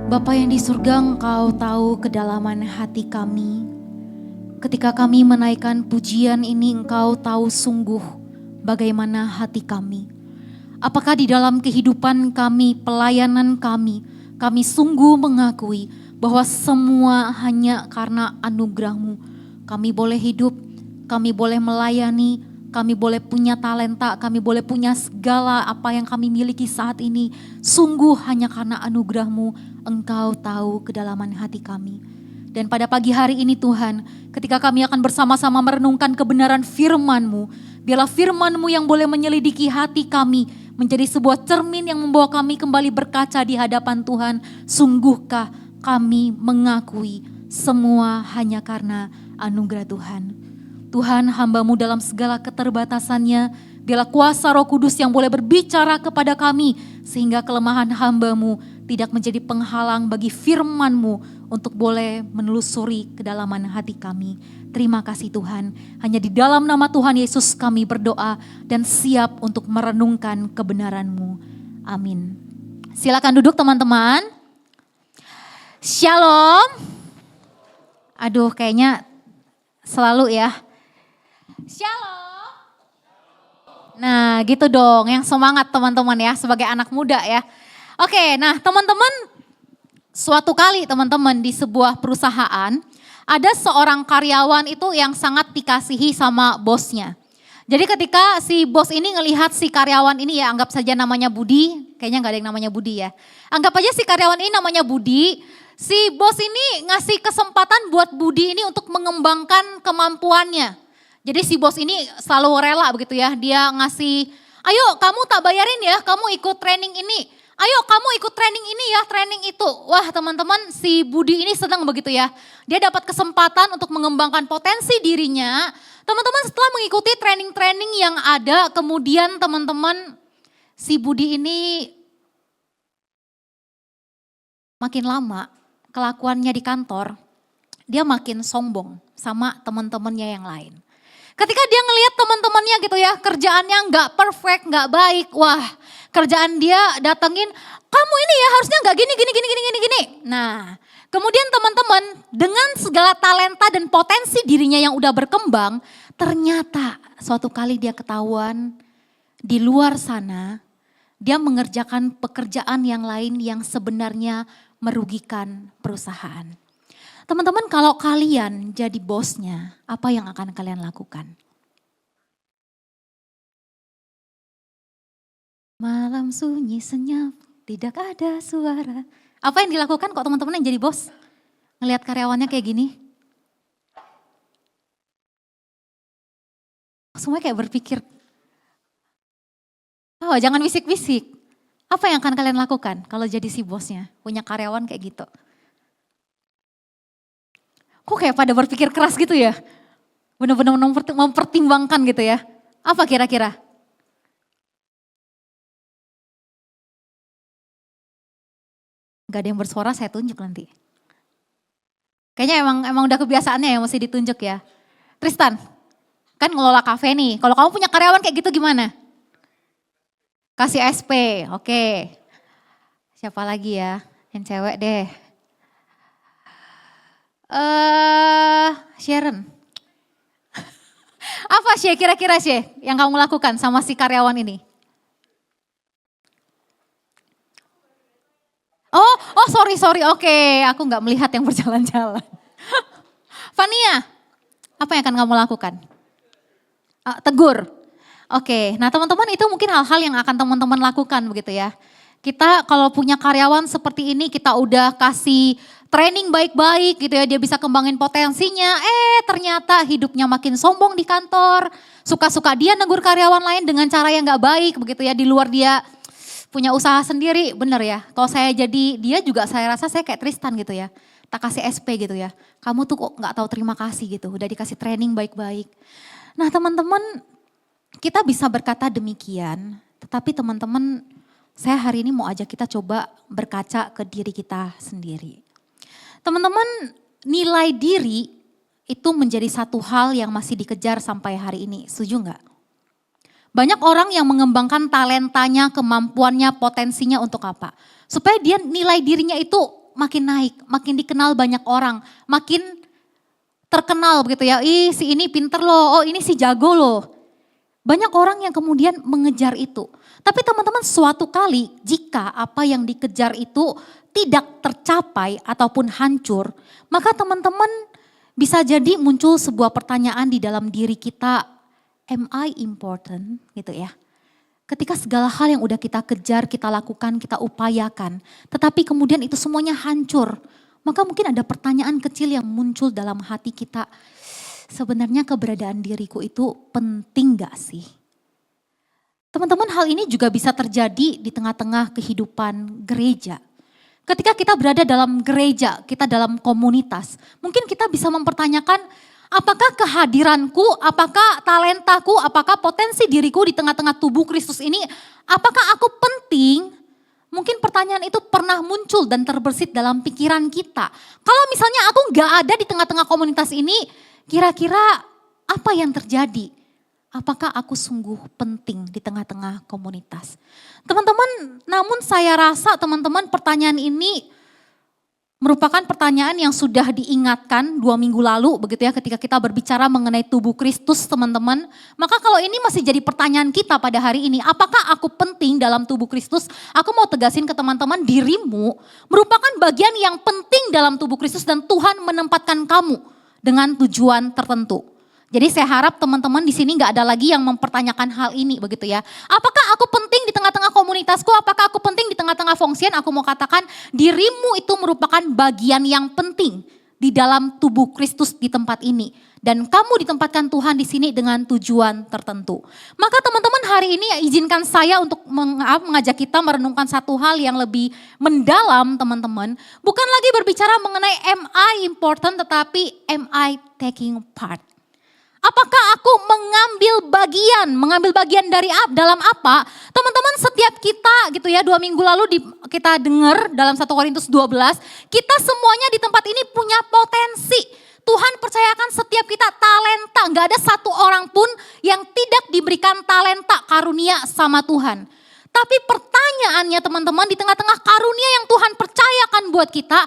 Bapa yang di surga, Engkau tahu kedalaman hati kami. Ketika kami menaikkan pujian ini, Engkau tahu sungguh bagaimana hati kami. Apakah di dalam kehidupan kami, pelayanan kami sungguh mengakui bahwa semua hanya karena anugerah-Mu. Kami boleh hidup, kami boleh melayani, kami boleh punya talenta, kami boleh punya segala apa yang kami miliki saat ini. Sungguh hanya karena anugerah-Mu, Engkau tahu kedalaman hati kami. Dan pada pagi hari ini Tuhan, ketika kami akan bersama-sama merenungkan kebenaran firman-Mu, biarlah firman-Mu yang boleh menyelidiki hati kami, menjadi sebuah cermin yang membawa kami kembali berkaca di hadapan Tuhan. Sungguhkah kami mengakui semua hanya karena anugerah Tuhan. Tuhan, hamba-Mu dalam segala keterbatasannya, biarlah kuasa Roh Kudus yang boleh berbicara kepada kami, sehingga kelemahan hamba-Mu tidak menjadi penghalang bagi firman-Mu untuk boleh menelusuri kedalaman hati kami. Terima kasih Tuhan, hanya di dalam nama Tuhan Yesus kami berdoa dan siap untuk merenungkan kebenaran-Mu. Amin. Silakan duduk teman-teman. Shalom. Aduh, kayaknya selalu ya. Shalom. Nah gitu dong, yang semangat teman-teman ya, sebagai anak muda ya. Oke, nah teman-teman, suatu kali teman-teman di sebuah perusahaan, ada seorang karyawan itu yang sangat dikasihi sama bosnya. Jadi ketika si bos ini ngelihat si karyawan ini, ya anggap saja namanya Budi, kayaknya gak ada yang namanya Budi ya. Anggap aja si karyawan ini namanya Budi, si bos ini ngasih kesempatan buat Budi ini untuk mengembangkan kemampuannya. Jadi si bos ini selalu rela begitu ya, dia ngasih, ayo kamu tak bayarin ya, kamu ikut training ini. Ayo kamu ikut training ini ya, training itu. Wah teman-teman, si Budi ini senang begitu ya. Dia dapat kesempatan untuk mengembangkan potensi dirinya. Teman-teman setelah mengikuti training-training yang ada, kemudian teman-teman si Budi ini makin lama kelakuannya di kantor, dia makin sombong sama teman-temannya yang lain. Ketika dia ngelihat teman-temannya gitu ya, kerjaannya nggak perfect, nggak baik, wah kerjaan dia datengin, kamu ini ya harusnya nggak gini. Nah, kemudian teman-teman dengan segala talenta dan potensi dirinya yang udah berkembang, ternyata suatu kali dia ketahuan di luar sana, dia mengerjakan pekerjaan yang lain yang sebenarnya merugikan perusahaan. Teman-teman, kalau kalian jadi bosnya, apa yang akan kalian lakukan? Malam sunyi senyap, tidak ada suara. Apa yang dilakukan kok teman-teman yang jadi bos? Ngelihat karyawannya kayak gini? Semuanya kayak berpikir, oh jangan bisik-bisik. Apa yang akan kalian lakukan kalau jadi si bosnya, punya karyawan kayak gitu? Kok kayak pada berpikir keras gitu ya? Benar-benar mempertimbangkan gitu ya. Apa kira-kira? Gak ada yang bersuara, saya tunjuk nanti. Kayaknya emang udah kebiasaannya ya mesti ditunjuk ya. Tristan, kan ngelola kafe nih. Kalau kamu punya karyawan kayak gitu gimana? Kasih SP, oke. Siapa lagi ya? Yang cewek deh. Sharon. Apa sih kira-kira sih yang kamu lakukan sama si karyawan ini? Oh sorry, oke, aku nggak melihat yang berjalan-jalan. Fania, apa yang akan kamu lakukan? Tegur. Oke, nah teman-teman itu mungkin hal-hal yang akan teman-teman lakukan begitu ya. Kita kalau punya karyawan seperti ini, kita udah kasih training baik-baik gitu ya, dia bisa kembangin potensinya, ternyata hidupnya makin sombong di kantor, suka-suka dia negur karyawan lain dengan cara yang gak baik begitu ya, di luar dia punya usaha sendiri, bener ya. Kalau saya jadi dia juga saya rasa saya kayak Tristan gitu ya, tak kasih SP gitu ya, kamu tuh kok gak tahu terima kasih gitu, udah dikasih training baik-baik. Nah teman-teman, kita bisa berkata demikian, tetapi teman-teman saya hari ini mau ajak kita coba berkaca ke diri kita sendiri. Teman-teman, nilai diri itu menjadi satu hal yang masih dikejar sampai hari ini, setuju enggak? Banyak orang yang mengembangkan talentanya, kemampuannya, potensinya untuk apa? Supaya dia nilai dirinya itu makin naik, makin dikenal banyak orang, makin terkenal begitu ya. Ih, si ini pinter loh, oh ini si jago loh. Banyak orang yang kemudian mengejar itu. Tapi teman-teman, suatu kali jika apa yang dikejar itu tidak tercapai ataupun hancur, maka teman-teman bisa jadi muncul sebuah pertanyaan di dalam diri kita, am I important gitu ya. Ketika segala hal yang udah kita kejar, kita lakukan, kita upayakan, tetapi kemudian itu semuanya hancur, maka mungkin ada pertanyaan kecil yang muncul dalam hati kita, sebenarnya keberadaan diriku itu penting gak sih? Teman-teman, hal ini juga bisa terjadi di tengah-tengah kehidupan gereja. Ketika kita berada dalam gereja, kita dalam komunitas, mungkin kita bisa mempertanyakan, apakah kehadiranku, apakah talentaku, apakah potensi diriku di tengah-tengah tubuh Kristus ini, apakah aku penting? Mungkin pertanyaan itu pernah muncul dan terbersit dalam pikiran kita. Kalau misalnya aku gak ada di tengah-tengah komunitas ini, kira-kira apa yang terjadi? Apakah aku sungguh penting di tengah-tengah komunitas? Teman-teman, namun saya rasa teman-teman pertanyaan ini merupakan pertanyaan yang sudah diingatkan 2 minggu lalu begitu ya, ketika kita berbicara mengenai tubuh Kristus teman-teman. Maka kalau ini masih jadi pertanyaan kita pada hari ini, apakah aku penting dalam tubuh Kristus? Aku mau tegasin ke teman-teman, dirimu merupakan bagian yang penting dalam tubuh Kristus dan Tuhan menempatkan kamu dengan tujuan tertentu. Jadi saya harap teman-teman di sini nggak ada lagi yang mempertanyakan hal ini begitu ya. Apakah aku penting di tengah-tengah komunitasku? Apakah aku penting di tengah-tengah fungsian? Aku mau katakan dirimu itu merupakan bagian yang penting di dalam tubuh Kristus di tempat ini. Dan kamu ditempatkan Tuhan di sini dengan tujuan tertentu. Maka teman-teman, hari ini izinkan saya untuk mengajak kita merenungkan satu hal yang lebih mendalam teman-teman. Bukan lagi berbicara mengenai am I important, tetapi am I taking part? Apakah aku mengambil bagian dari dalam apa? Teman-teman, setiap kita gitu ya, 2 minggu lalu kita dengar dalam 1 Korintus 12, kita semuanya di tempat ini punya potensi. Tuhan percayakan setiap kita talenta, gak ada satu orang pun yang tidak diberikan talenta karunia sama Tuhan. Tapi pertanyaannya teman-teman, di tengah-tengah karunia yang Tuhan percayakan buat kita,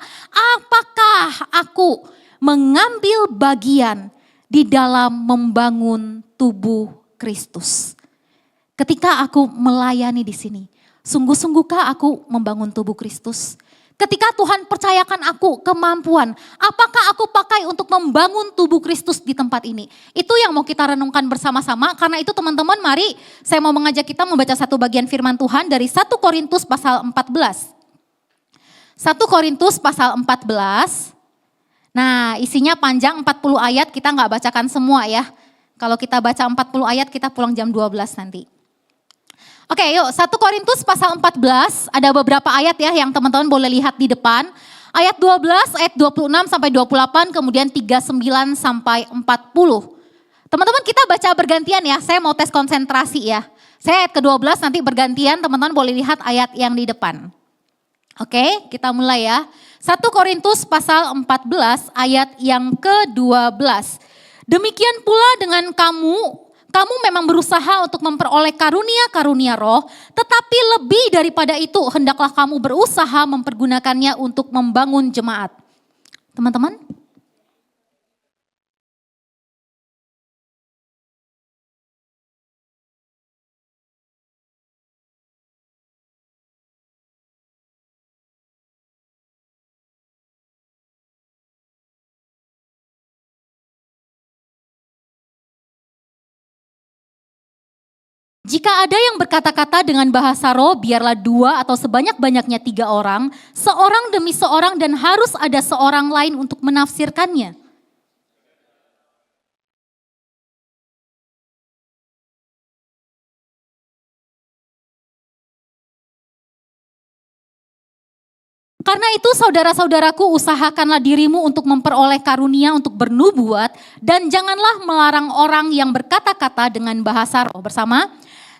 apakah aku mengambil bagian di dalam membangun tubuh Kristus? Ketika aku melayani di sini, sungguh-sungguhkah aku membangun tubuh Kristus? Ketika Tuhan percayakan aku kemampuan, apakah aku pakai untuk membangun tubuh Kristus di tempat ini? Itu yang mau kita renungkan bersama-sama. Karena itu teman-teman, mari saya mau mengajak kita membaca satu bagian firman Tuhan dari 1 Korintus pasal 14. 1 Korintus pasal 14. Nah, isinya panjang 40 ayat, kita nggak bacakan semua ya. Kalau kita baca 40 ayat, kita pulang jam 12 nanti. Oke, yuk 1 Korintus pasal 14, ada beberapa ayat ya yang teman-teman boleh lihat di depan. Ayat 12, ayat 26 sampai 28, kemudian 39 sampai 40. Teman-teman, kita baca bergantian ya, saya mau tes konsentrasi ya. Saya ayat ke-12, nanti bergantian teman-teman boleh lihat ayat yang di depan. Oke, kita mulai ya. 1 Korintus pasal 14 ayat yang ke-12. Demikian pula dengan kamu memang berusaha untuk memperoleh karunia-karunia roh, tetapi lebih daripada itu hendaklah kamu berusaha mempergunakannya untuk membangun jemaat. Teman-teman? Jika ada yang berkata-kata dengan bahasa roh, biarlah 2 atau sebanyak-banyaknya 3 orang, seorang demi seorang, dan harus ada seorang lain untuk menafsirkannya. Karena itu saudara-saudaraku, usahakanlah dirimu untuk memperoleh karunia untuk bernubuat, dan janganlah melarang orang yang berkata-kata dengan bahasa roh. Bersama.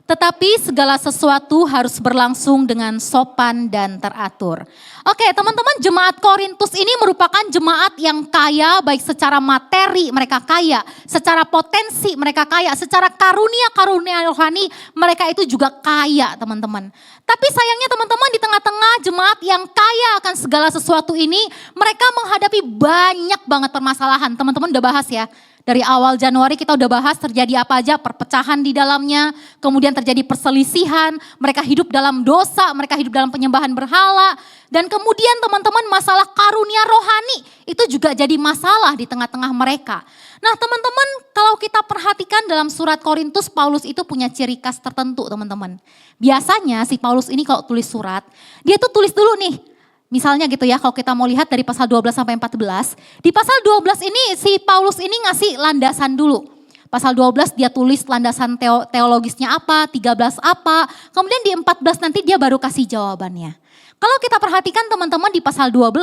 Tetapi segala sesuatu harus berlangsung dengan sopan dan teratur. Oke, teman-teman, jemaat Korintus ini merupakan jemaat yang kaya, baik secara materi mereka kaya, secara potensi mereka kaya, secara karunia-karunia rohani mereka itu juga kaya, teman-teman. Tapi sayangnya teman-teman, di tengah-tengah jemaat yang kaya akan segala sesuatu ini, mereka menghadapi banyak banget permasalahan. Teman-teman udah bahas ya. Dari awal Januari kita udah bahas terjadi apa aja, perpecahan di dalamnya, kemudian terjadi perselisihan, mereka hidup dalam dosa, mereka hidup dalam penyembahan berhala, dan kemudian teman-teman masalah karunia rohani itu juga jadi masalah di tengah-tengah mereka. Nah teman-teman, kalau kita perhatikan dalam surat Korintus, Paulus itu punya ciri khas tertentu teman-teman. Biasanya si Paulus ini kalau tulis surat, dia tuh tulis dulu nih. Misalnya gitu ya, kalau kita mau lihat dari pasal 12 sampai 14, di pasal 12 ini si Paulus ini ngasih landasan dulu. Pasal 12 dia tulis landasan teologisnya apa, 13 apa, kemudian di 14 nanti dia baru kasih jawabannya. Kalau kita perhatikan teman-teman di pasal 12,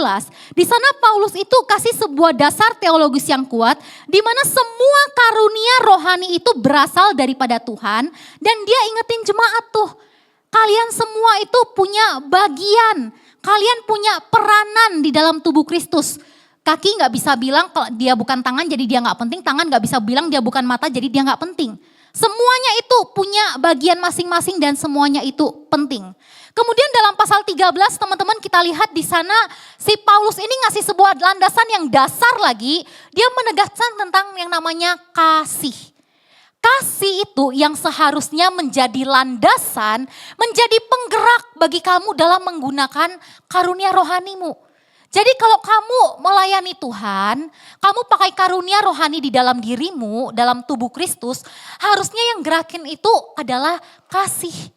di sana Paulus itu kasih sebuah dasar teologis yang kuat, di mana semua karunia rohani itu berasal daripada Tuhan, dan dia ingetin jemaat tuh, kalian semua itu punya bagian. Kalian punya peranan di dalam tubuh Kristus. Kaki gak bisa bilang kalau dia bukan tangan jadi dia gak penting. Tangan gak bisa bilang dia bukan mata jadi dia gak penting. Semuanya itu punya bagian masing-masing dan semuanya itu penting. Kemudian dalam pasal 13 teman-teman kita lihat di sana si Paulus ini ngasih sebuah landasan yang dasar lagi. Dia menegaskan tentang yang namanya kasih. Kasih itu yang seharusnya menjadi landasan, menjadi penggerak bagi kamu dalam menggunakan karunia rohanimu. Jadi kalau kamu melayani Tuhan, kamu pakai karunia rohani di dalam dirimu, dalam tubuh Kristus, harusnya yang gerakin itu adalah kasih.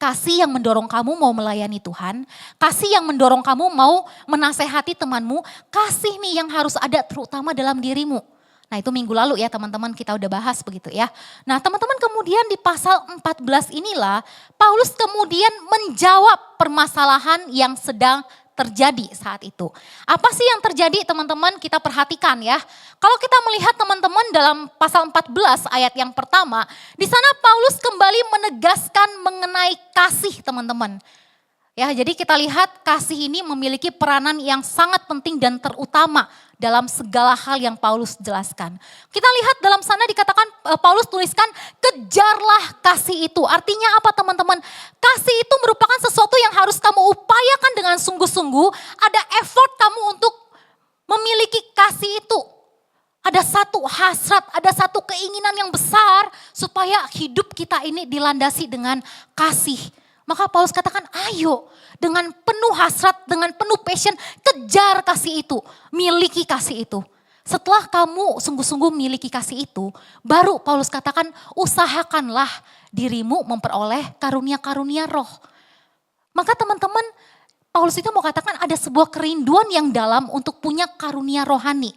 Kasih yang mendorong kamu mau melayani Tuhan, kasih yang mendorong kamu mau menasehati temanmu, kasih nih yang harus ada terutama dalam dirimu. Nah itu minggu lalu ya teman-teman kita udah bahas begitu ya. Nah teman-teman kemudian di pasal 14 inilah Paulus kemudian menjawab permasalahan yang sedang terjadi saat itu. Apa sih yang terjadi teman-teman kita perhatikan ya. Kalau kita melihat teman-teman dalam pasal 14 ayat yang pertama. Di sana Paulus kembali menegaskan mengenai kasih teman-teman. Ya, jadi kita lihat kasih ini memiliki peranan yang sangat penting dan terutama dalam segala hal yang Paulus jelaskan. Kita lihat dalam sana dikatakan Paulus tuliskan kejarlah kasih itu. Artinya apa teman-teman? Kasih itu merupakan sesuatu yang harus kamu upayakan dengan sungguh-sungguh. Ada effort kamu untuk memiliki kasih itu. Ada satu hasrat, ada satu keinginan yang besar supaya hidup kita ini dilandasi dengan kasih. Maka Paulus katakan ayo dengan penuh hasrat, dengan penuh passion kejar kasih itu, miliki kasih itu. Setelah kamu sungguh-sungguh miliki kasih itu, baru Paulus katakan usahakanlah dirimu memperoleh karunia-karunia roh. Maka teman-teman Paulus itu mau katakan ada sebuah kerinduan yang dalam untuk punya karunia rohani.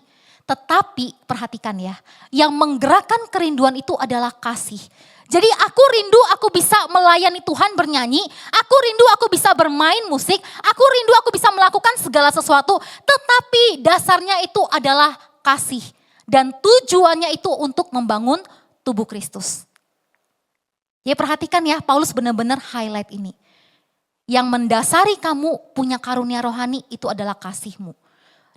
Tetapi perhatikan ya, yang menggerakkan kerinduan itu adalah kasih. Jadi aku rindu aku bisa melayani Tuhan bernyanyi, aku rindu aku bisa bermain musik, aku rindu aku bisa melakukan segala sesuatu. Tetapi dasarnya itu adalah kasih. Dan tujuannya itu untuk membangun tubuh Kristus. Ya perhatikan ya, Paulus benar-benar highlight ini. Yang mendasari kamu punya karunia rohani itu adalah kasihmu.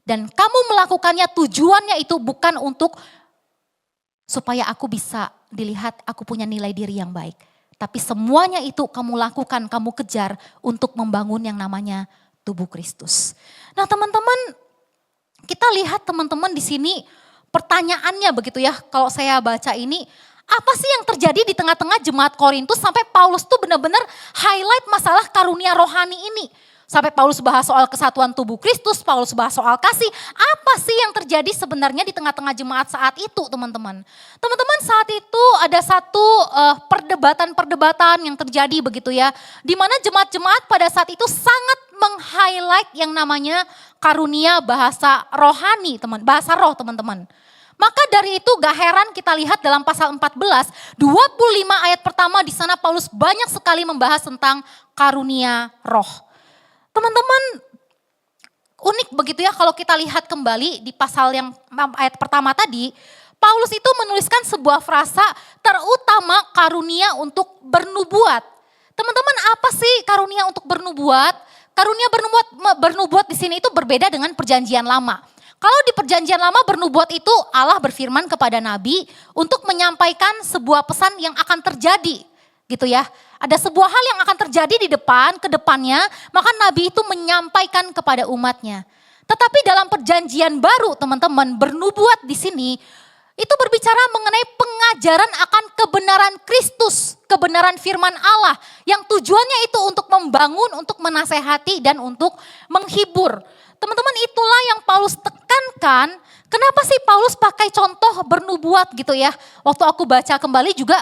Dan kamu melakukannya tujuannya itu bukan untuk supaya aku bisa dilihat aku punya nilai diri yang baik. Tapi semuanya itu kamu lakukan, kamu kejar untuk membangun yang namanya tubuh Kristus. Nah teman-teman, kita lihat teman-teman di sini pertanyaannya begitu ya. Kalau saya baca ini, apa sih yang terjadi di tengah-tengah jemaat Korintus sampai Paulus tuh benar-benar highlight masalah karunia rohani ini. Sampai Paulus bahas soal kesatuan tubuh Kristus, Paulus bahas soal kasih. Apa sih yang terjadi sebenarnya di tengah-tengah jemaat saat itu teman-teman? Teman-teman saat itu ada satu perdebatan-perdebatan yang terjadi begitu ya. Di mana jemaat-jemaat pada saat itu sangat meng-highlight yang namanya karunia bahasa rohani, bahasa roh teman-teman. Maka dari itu gak heran kita lihat dalam pasal 14, 25 ayat pertama di sana Paulus banyak sekali membahas tentang karunia roh. Teman-teman unik begitu ya kalau kita lihat kembali di pasal yang ayat pertama tadi, Paulus itu menuliskan sebuah frasa terutama karunia untuk bernubuat. Teman-teman, apa sih karunia untuk bernubuat? Karunia bernubuat di sini itu berbeda dengan perjanjian lama. Kalau di perjanjian lama bernubuat itu Allah berfirman kepada nabi untuk menyampaikan sebuah pesan yang akan terjadi, gitu ya. Ada sebuah hal yang akan terjadi di depan, ke depannya, maka nabi itu menyampaikan kepada umatnya. Tetapi dalam perjanjian baru, teman-teman, bernubuat di sini itu berbicara mengenai pengajaran akan kebenaran Kristus, kebenaran firman Allah yang tujuannya itu untuk membangun, untuk menasehati dan untuk menghibur. Teman-teman, itulah yang Paulus tekankan. Kenapa sih Paulus pakai contoh bernubuat gitu ya? Waktu aku baca kembali juga,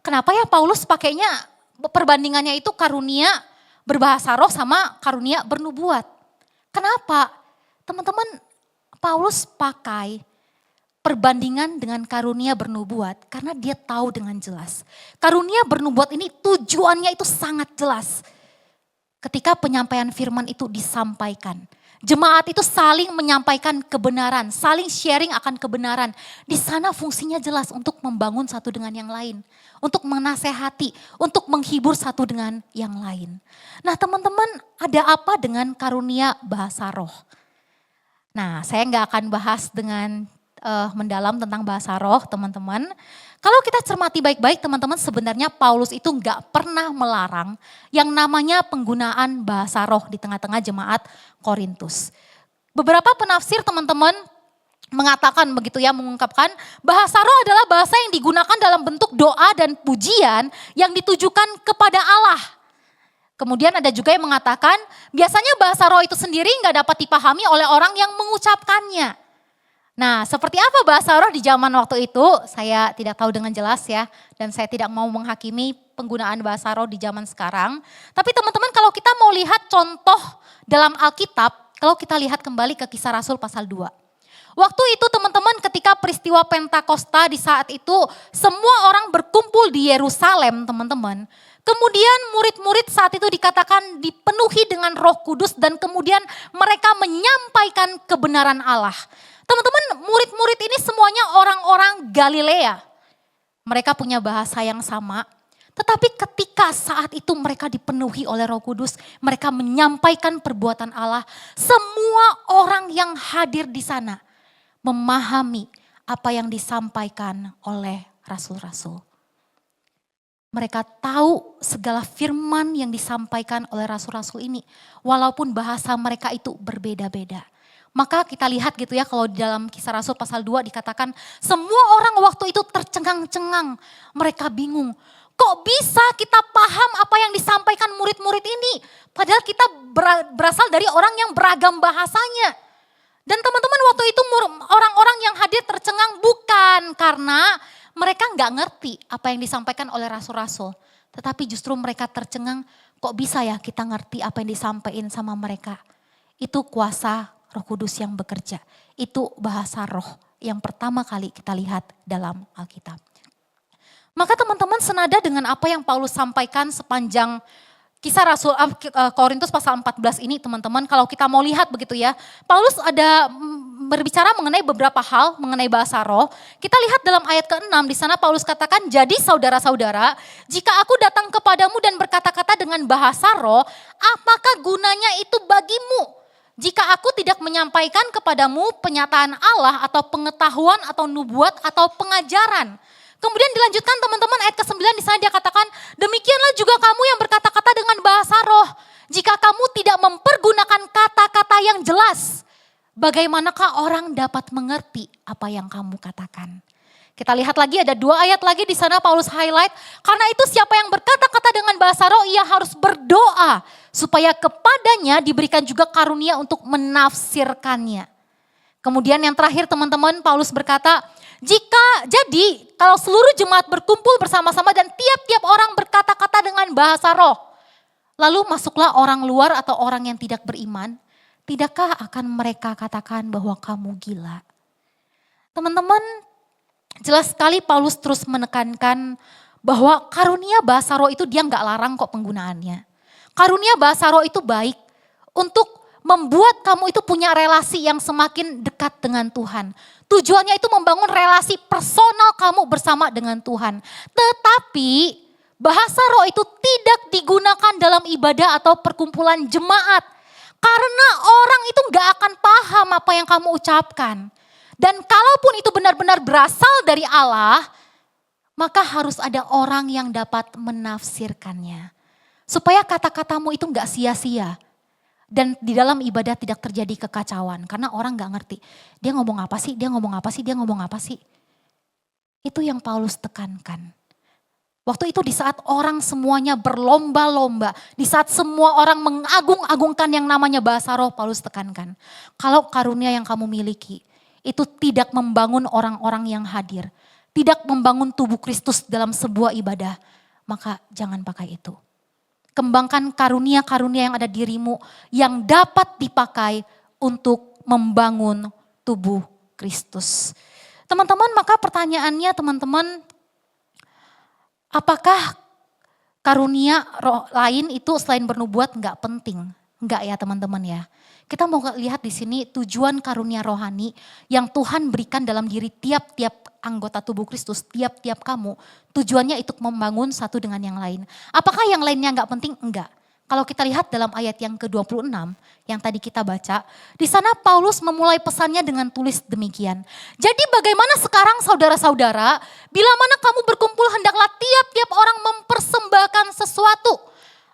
kenapa ya Paulus pakainya perbandingannya itu karunia berbahasa roh sama karunia bernubuat? Kenapa? Teman-teman, Paulus pakai perbandingan dengan karunia bernubuat karena dia tahu dengan jelas. Karunia bernubuat ini tujuannya itu sangat jelas. Ketika penyampaian firman itu disampaikan. Jemaat itu saling menyampaikan kebenaran, saling sharing akan kebenaran. Di sana fungsinya jelas untuk membangun satu dengan yang lain. Untuk menasehati, untuk menghibur satu dengan yang lain. Nah teman-teman, ada apa dengan karunia bahasa roh? Nah saya nggak akan bahas dengan mendalam tentang bahasa roh teman-teman. Kalau kita cermati baik-baik teman-teman, sebenarnya Paulus itu nggak pernah melarang yang namanya penggunaan bahasa roh di tengah-tengah jemaat Korintus. Beberapa penafsir teman-teman mengatakan begitu ya, mengungkapkan bahasa roh adalah bahasa yang digunakan dalam bentuk doa dan pujian yang ditujukan kepada Allah. Kemudian ada juga yang mengatakan biasanya bahasa roh itu sendiri nggak dapat dipahami oleh orang yang mengucapkannya. Nah, seperti apa bahasa roh di zaman waktu itu? Saya tidak tahu dengan jelas ya. Dan saya tidak mau menghakimi penggunaan bahasa roh di zaman sekarang. Tapi teman-teman, kalau kita mau lihat contoh dalam Alkitab, kalau kita lihat kembali ke Kisah Rasul pasal 2. Waktu itu teman-teman, ketika peristiwa Pentakosta di saat itu semua orang berkumpul di Yerusalem, teman-teman. Kemudian murid-murid saat itu dikatakan dipenuhi dengan Roh Kudus dan kemudian mereka menyampaikan kebenaran Allah. Teman-teman, murid-murid ini semuanya orang-orang Galilea. Mereka punya bahasa yang sama. Tetapi ketika saat itu mereka dipenuhi oleh Roh Kudus, mereka menyampaikan perbuatan Allah. Semua orang yang hadir di sana memahami apa yang disampaikan oleh rasul-rasul. Mereka tahu segala firman yang disampaikan oleh rasul-rasul ini, walaupun bahasa mereka itu berbeda-beda. Maka kita lihat gitu ya, kalau di dalam Kisah Rasul pasal 2 dikatakan semua orang waktu itu tercengang-cengang. Mereka bingung, kok bisa kita paham apa yang disampaikan murid-murid ini? Padahal kita berasal dari orang yang beragam bahasanya. Dan teman-teman, waktu itu orang-orang yang hadir tercengang bukan karena mereka nggak ngerti apa yang disampaikan oleh rasul-rasul. Tetapi justru mereka tercengang, kok bisa ya kita ngerti apa yang disampaikan sama mereka. Itu kuasa Roh Kudus yang bekerja. Itu bahasa roh yang pertama kali kita lihat dalam Alkitab. Maka teman-teman, senada dengan apa yang Paulus sampaikan sepanjang Kisah Rasul Korintus pasal 14 ini teman-teman, kalau kita mau lihat begitu ya, Paulus ada berbicara mengenai beberapa hal mengenai bahasa roh. Kita lihat dalam ayat ke-6 di sana Paulus katakan, jadi saudara-saudara, jika aku datang kepadamu dan berkata-kata dengan bahasa roh, apakah gunanya itu bagimu? Jika aku tidak menyampaikan kepadamu penyataan Allah atau pengetahuan atau nubuat atau pengajaran. Kemudian dilanjutkan teman-teman ayat ke-9 di sana dia katakan, demikianlah juga kamu yang berkata-kata dengan bahasa roh. Jika kamu tidak mempergunakan kata-kata yang jelas, bagaimanakah orang dapat mengerti apa yang kamu katakan? Kita lihat lagi ada 2 ayat lagi di sana Paulus highlight. Karena itu siapa yang berkata-kata dengan bahasa roh ia harus berdoa. Supaya kepadanya diberikan juga karunia untuk menafsirkannya. Kemudian yang terakhir teman-teman Paulus berkata, jadi kalau seluruh jemaat berkumpul bersama-sama dan tiap-tiap orang berkata-kata dengan bahasa roh. Lalu masuklah orang luar atau orang yang tidak beriman. Tidakkah akan mereka katakan bahwa kamu gila? Teman-teman, jelas sekali Paulus terus menekankan bahwa karunia bahasa roh itu dia nggak larang kok penggunaannya. Karunia bahasa roh itu baik untuk membuat kamu itu punya relasi yang semakin dekat dengan Tuhan. Tujuannya itu membangun relasi personal kamu bersama dengan Tuhan. Tetapi bahasa roh itu tidak digunakan dalam ibadah atau perkumpulan jemaat. Karena orang itu gak akan paham apa yang kamu ucapkan. Dan kalaupun itu benar-benar berasal dari Allah, maka harus ada orang yang dapat menafsirkannya. Supaya kata-katamu itu gak sia-sia. Dan di dalam ibadah tidak terjadi kekacauan. Karena orang gak ngerti. Dia ngomong apa sih, dia ngomong apa sih, dia ngomong apa sih. Itu yang Paulus tekankan. Waktu itu di saat orang semuanya berlomba-lomba. Di saat semua orang mengagung-agungkan yang namanya bahasa roh, Paulus tekankan. Kalau karunia yang kamu miliki, itu tidak membangun orang-orang yang hadir. Tidak membangun tubuh Kristus dalam sebuah ibadah. Maka jangan pakai itu. Kembangkan karunia-karunia yang ada dirimu yang dapat dipakai untuk membangun tubuh Kristus. Teman-teman, maka pertanyaannya teman-teman, apakah karunia roh lain itu selain bernubuat enggak penting? Enggak ya teman-teman ya. Kita mau lihat di sini tujuan karunia rohani yang Tuhan berikan dalam diri tiap-tiap anggota tubuh Kristus, tiap-tiap kamu. Tujuannya itu membangun satu dengan yang lain. Apakah yang lainnya enggak penting? Enggak. Kalau kita lihat dalam ayat yang ke-26 yang tadi kita baca, di sana Paulus memulai pesannya dengan tulis demikian. Jadi bagaimana sekarang saudara-saudara, bila mana kamu berkumpul hendaklah tiap-tiap orang mempersembahkan sesuatu.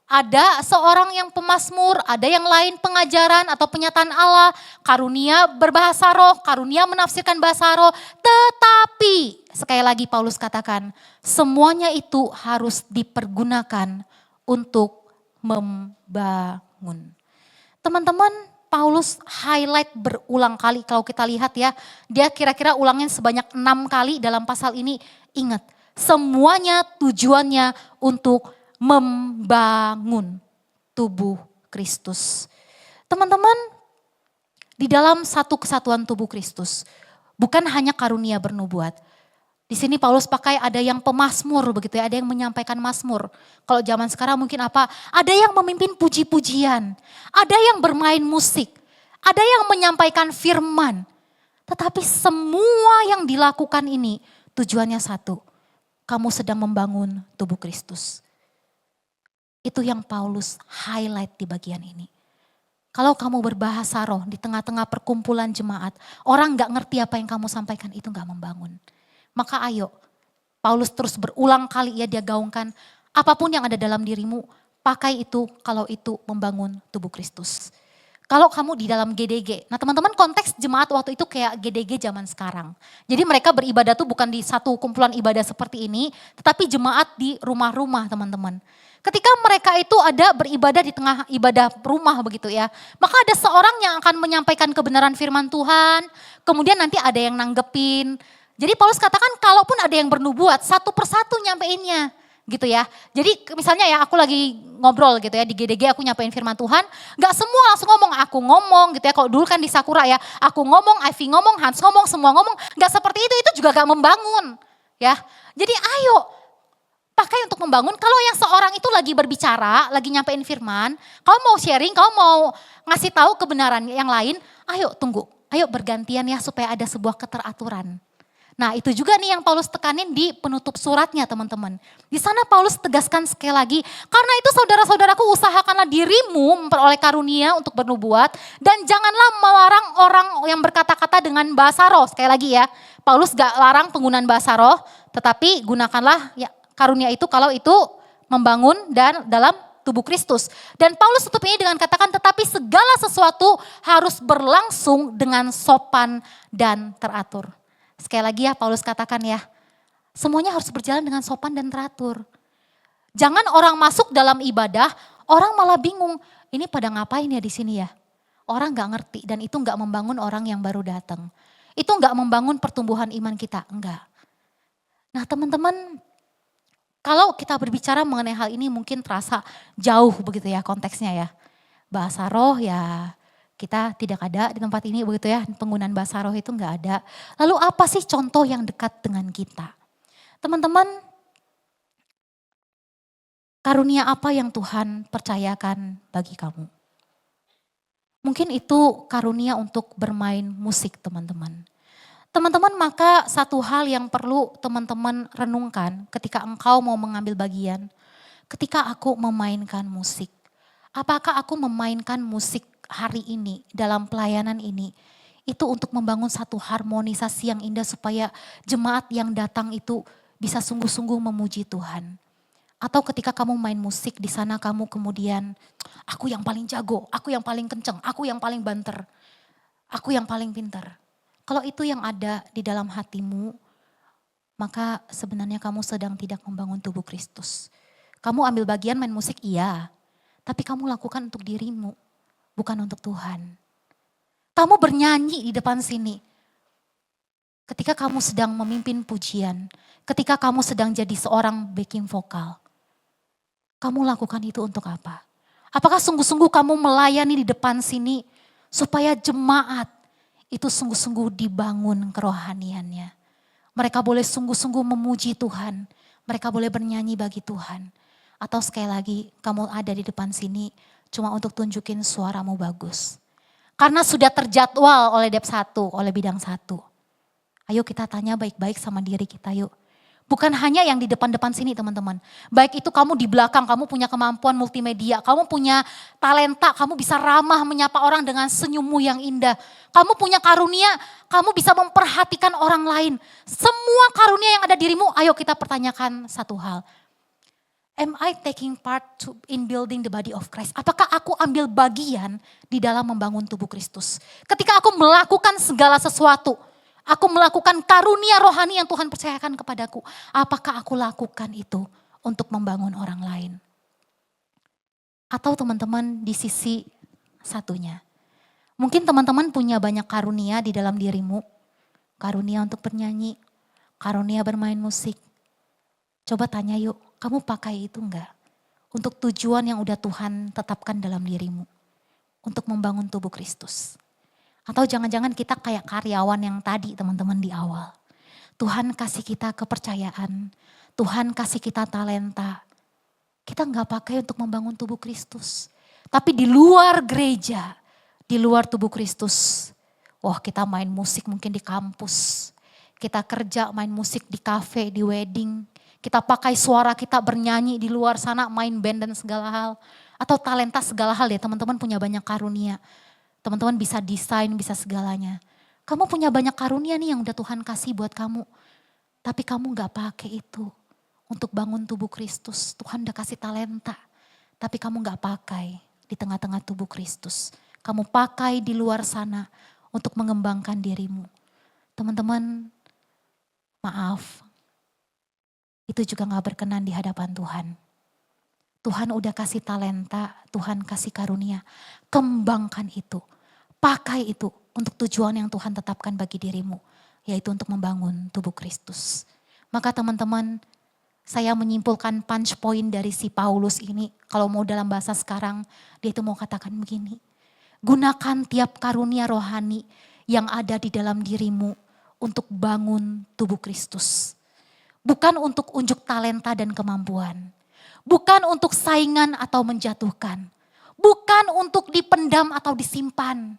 Ada seorang yang pemazmur, ada yang lain pengajaran atau penyataan Allah, karunia berbahasa roh, karunia menafsirkan bahasa roh. Tetapi sekali lagi Paulus katakan, semuanya itu harus dipergunakan untuk membangun. Teman-teman, Paulus highlight berulang kali kalau kita lihat ya. Dia kira-kira ulangnya sebanyak 6 kali dalam pasal ini. Ingat, semuanya tujuannya untuk membangun tubuh Kristus. Teman-teman, di dalam satu kesatuan tubuh Kristus, bukan hanya karunia bernubuat. Di sini Paulus pakai ada yang pemazmur begitu ya, ada yang menyampaikan mazmur. Kalau zaman sekarang mungkin apa? Ada yang memimpin puji-pujian, ada yang bermain musik, ada yang menyampaikan firman. Tetapi semua yang dilakukan ini tujuannya satu, kamu sedang membangun tubuh Kristus. Itu yang Paulus highlight di bagian ini. Kalau kamu berbahasa roh di tengah-tengah perkumpulan jemaat, orang gak ngerti apa yang kamu sampaikan, itu gak membangun. Maka ayo, Paulus terus berulang kali dia gaungkan, apapun yang ada dalam dirimu, pakai itu kalau itu membangun tubuh Kristus. Kalau kamu di dalam GDG, nah teman-teman konteks jemaat waktu itu kayak GDG zaman sekarang. Jadi mereka beribadah tuh bukan di satu kumpulan ibadah seperti ini, tetapi jemaat di rumah-rumah teman-teman. Ketika mereka itu ada beribadah di tengah ibadah rumah begitu ya, maka ada seorang yang akan menyampaikan kebenaran firman Tuhan, kemudian nanti ada yang nanggepin. Jadi Paulus katakan kalaupun ada yang bernubuat, satu persatu nyampeinnya gitu ya. Jadi misalnya ya aku lagi ngobrol gitu ya di GDG, aku nyampein firman Tuhan, gak semua langsung ngomong, aku ngomong gitu ya. Kalau dulu kan di Sakura ya, aku ngomong, Ivy ngomong, Hans ngomong, semua ngomong. Gak seperti itu juga gak membangun ya. Jadi ayo pakai untuk membangun. Kalau yang seorang itu lagi berbicara, lagi nyampein firman, kamu mau sharing, kamu mau ngasih tahu kebenaran yang lain, ayo tunggu, ayo bergantian ya supaya ada sebuah keteraturan. Nah itu juga nih yang Paulus tekanin di penutup suratnya teman-teman. Di sana Paulus tegaskan sekali lagi, karena itu saudara-saudaraku usahakanlah dirimu memperoleh karunia untuk bernubuat dan janganlah melarang orang yang berkata-kata dengan bahasa roh. Sekali lagi ya, Paulus gak larang penggunaan bahasa roh, tetapi gunakanlah ya, karunia itu kalau itu membangun dan dalam tubuh Kristus. Dan Paulus tutup ini dengan katakan tetapi segala sesuatu harus berlangsung dengan sopan dan teratur. Sekali lagi ya Paulus katakan ya, semuanya harus berjalan dengan sopan dan teratur. Jangan orang masuk dalam ibadah, orang malah bingung, ini pada ngapain ya di sini ya? Orang gak ngerti dan itu gak membangun orang yang baru datang. Itu gak membangun pertumbuhan iman kita, enggak. Nah teman-teman, kalau kita berbicara mengenai hal ini mungkin terasa jauh begitu ya konteksnya ya. Bahasa roh ya kita tidak ada di tempat ini begitu ya, penggunaan bahasa roh itu enggak ada. Lalu apa sih contoh yang dekat dengan kita? Teman-teman, karunia apa yang Tuhan percayakan bagi kamu? Mungkin itu karunia untuk bermain musik teman-teman. Teman-teman, maka satu hal yang perlu teman-teman renungkan ketika engkau mau mengambil bagian, ketika aku memainkan musik. Apakah aku memainkan musik hari ini dalam pelayanan ini, itu untuk membangun satu harmonisasi yang indah supaya jemaat yang datang itu bisa sungguh-sungguh memuji Tuhan. Atau ketika kamu main musik di sana kamu kemudian, aku yang paling jago, aku yang paling kenceng, aku yang paling banter, aku yang paling pintar. Kalau itu yang ada di dalam hatimu, maka sebenarnya kamu sedang tidak membangun tubuh Kristus. Kamu ambil bagian main musik iya, tapi kamu lakukan untuk dirimu, bukan untuk Tuhan. Kamu bernyanyi di depan sini, ketika kamu sedang memimpin pujian, ketika kamu sedang jadi seorang backing vokal. Kamu lakukan itu untuk apa? Apakah sungguh-sungguh kamu melayani di depan sini supaya jemaat itu sungguh-sungguh dibangun kerohaniannya. Mereka boleh sungguh-sungguh memuji Tuhan. Mereka boleh bernyanyi bagi Tuhan. Atau sekali lagi kamu ada di depan sini cuma untuk tunjukin suaramu bagus. Karena sudah terjadwal oleh Dep 1, oleh bidang 1. Ayo kita tanya baik-baik sama diri kita yuk. Bukan hanya yang di depan-depan sini teman-teman. Baik itu kamu di belakang, kamu punya kemampuan multimedia, kamu punya talenta, kamu bisa ramah menyapa orang dengan senyummu yang indah. Kamu punya karunia, kamu bisa memperhatikan orang lain. Semua karunia yang ada dirimu, ayo kita pertanyakan satu hal. Am I taking part in building the body of Christ? Apakah aku ambil bagian di dalam membangun tubuh Kristus? Ketika aku melakukan segala sesuatu, aku melakukan karunia rohani yang Tuhan percayakan kepadaku. Apakah aku lakukan itu untuk membangun orang lain? Atau teman-teman di sisi satunya. Mungkin teman-teman punya banyak karunia di dalam dirimu. Karunia untuk bernyanyi, karunia bermain musik. Coba tanya yuk, kamu pakai itu enggak? Untuk tujuan yang udah Tuhan tetapkan dalam dirimu. Untuk membangun tubuh Kristus. Atau jangan-jangan kita kayak karyawan yang tadi teman-teman di awal. Tuhan kasih kita kepercayaan, Tuhan kasih kita talenta. Kita nggak pakai untuk membangun tubuh Kristus. Tapi di luar gereja, di luar tubuh Kristus. Wah kita main musik mungkin di kampus. Kita kerja main musik di kafe, di wedding. Kita pakai suara kita bernyanyi di luar sana, main band dan segala hal. Atau talenta segala hal ya, teman-teman punya banyak karunia. Teman-teman bisa desain, bisa segalanya. Kamu punya banyak karunia nih yang udah Tuhan kasih buat kamu. Tapi kamu gak pakai itu untuk bangun tubuh Kristus. Tuhan udah kasih talenta. Tapi kamu gak pakai di tengah-tengah tubuh Kristus. Kamu pakai di luar sana untuk mengembangkan dirimu. Teman-teman, maaf. Itu juga gak berkenan di hadapan Tuhan. Tuhan udah kasih talenta, Tuhan kasih karunia. Kembangkan itu. Pakai itu untuk tujuan yang Tuhan tetapkan bagi dirimu. Yaitu untuk membangun tubuh Kristus. Maka teman-teman, saya menyimpulkan punch point dari si Paulus ini. Kalau mau dalam bahasa sekarang, dia itu mau katakan begini. Gunakan tiap karunia rohani yang ada di dalam dirimu untuk bangun tubuh Kristus. Bukan untuk unjuk talenta dan kemampuan. Bukan untuk saingan atau menjatuhkan. Bukan untuk dipendam atau disimpan.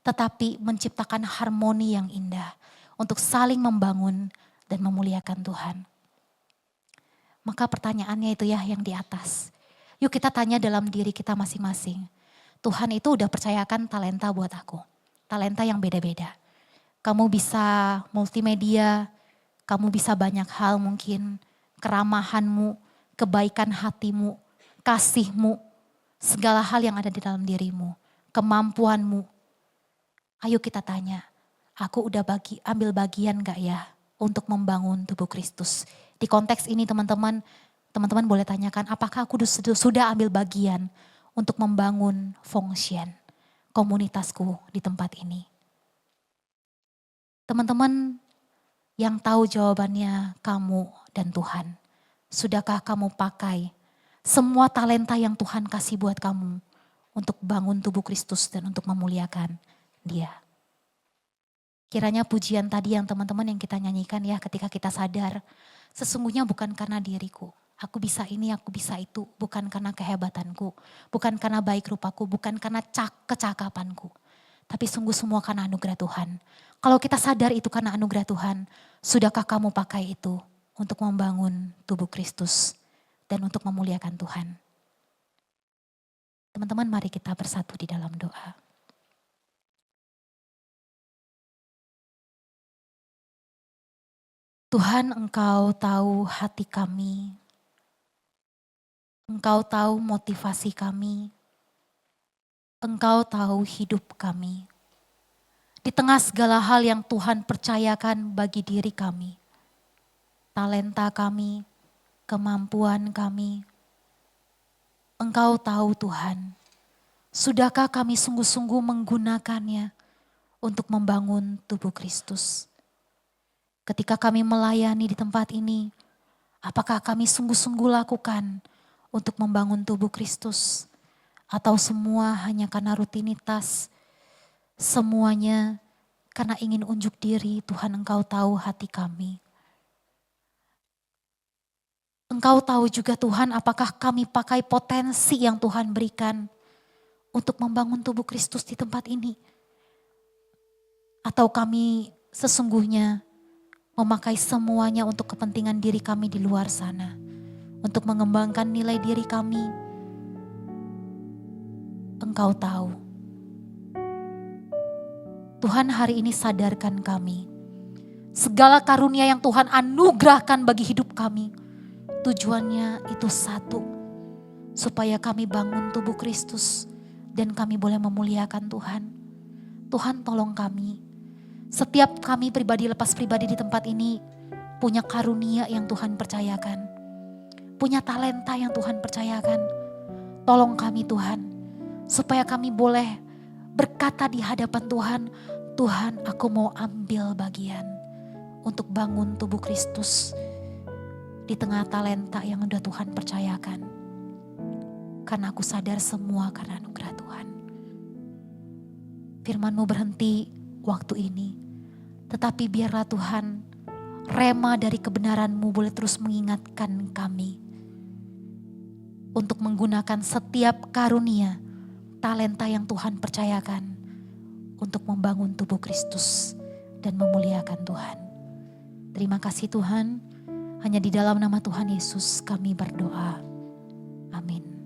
Tetapi menciptakan harmoni yang indah. Untuk saling membangun dan memuliakan Tuhan. Maka pertanyaannya itu ya yang di atas. Yuk kita tanya dalam diri kita masing-masing. Tuhan itu udah percayakan talenta buat aku. Talenta yang beda-beda. Kamu bisa multimedia, kamu bisa banyak hal mungkin. Keramahanmu, kebaikan hatimu, kasihmu, segala hal yang ada di dalam dirimu. Kemampuanmu. Ayo kita tanya, aku udah ambil bagian gak ya untuk membangun tubuh Kristus. Di konteks ini teman-teman boleh tanyakan apakah aku sudah ambil bagian untuk membangun function komunitasku di tempat ini. Teman-teman yang tahu jawabannya kamu dan Tuhan. Sudahkah kamu pakai semua talenta yang Tuhan kasih buat kamu untuk bangun tubuh Kristus dan untuk memuliakan Dia. Kiranya pujian tadi yang teman-teman yang kita nyanyikan ya ketika kita sadar. Sesungguhnya bukan karena diriku, Aku bisa ini, aku bisa itu. Bukan karena kehebatanku, bukan karena baik rupaku, bukan karena kecakapanku. Tapi sungguh semua karena anugerah Tuhan. Kalau kita sadar itu karena anugerah Tuhan, sudahkah kamu pakai itu untuk membangun tubuh Kristus dan untuk memuliakan Tuhan? Teman-teman, mari kita bersatu di dalam doa. Tuhan, Engkau tahu hati kami. Engkau tahu motivasi kami. Engkau tahu hidup kami. Di tengah segala hal yang Tuhan percayakan bagi diri kami. Talenta kami, kemampuan kami. Engkau tahu Tuhan. Sudahkah kami sungguh-sungguh menggunakannya untuk membangun tubuh Kristus? Ketika kami melayani di tempat ini, apakah kami sungguh-sungguh lakukan untuk membangun tubuh Kristus? Atau semua hanya karena rutinitas, semuanya karena ingin unjuk diri? Tuhan, Engkau tahu hati kami. Engkau tahu juga Tuhan, apakah kami pakai potensi yang Tuhan berikan untuk membangun tubuh Kristus di tempat ini? Atau kami sesungguhnya memakai semuanya untuk kepentingan diri kami di luar sana, untuk mengembangkan nilai diri kami? Engkau tahu. Tuhan, hari ini sadarkan kami. Segala karunia yang Tuhan anugerahkan bagi hidup kami, tujuannya itu satu, supaya kami bangun tubuh Kristus dan kami boleh memuliakan Tuhan. Tuhan, tolong kami. Setiap kami pribadi lepas pribadi di tempat ini punya karunia yang Tuhan percayakan. Punya talenta yang Tuhan percayakan. Tolong kami Tuhan, supaya kami boleh berkata di hadapan Tuhan, Tuhan, aku mau ambil bagian untuk bangun tubuh Kristus di tengah talenta yang udah Tuhan percayakan. Karena aku sadar semua karena anugerah Tuhan. Firman-Mu berhenti waktu ini, tetapi biarlah Tuhan rema dari kebenaran-Mu boleh terus mengingatkan kami untuk menggunakan setiap karunia, talenta yang Tuhan percayakan untuk membangun tubuh Kristus dan memuliakan Tuhan. Terima kasih Tuhan, hanya di dalam nama Tuhan Yesus kami berdoa. Amin.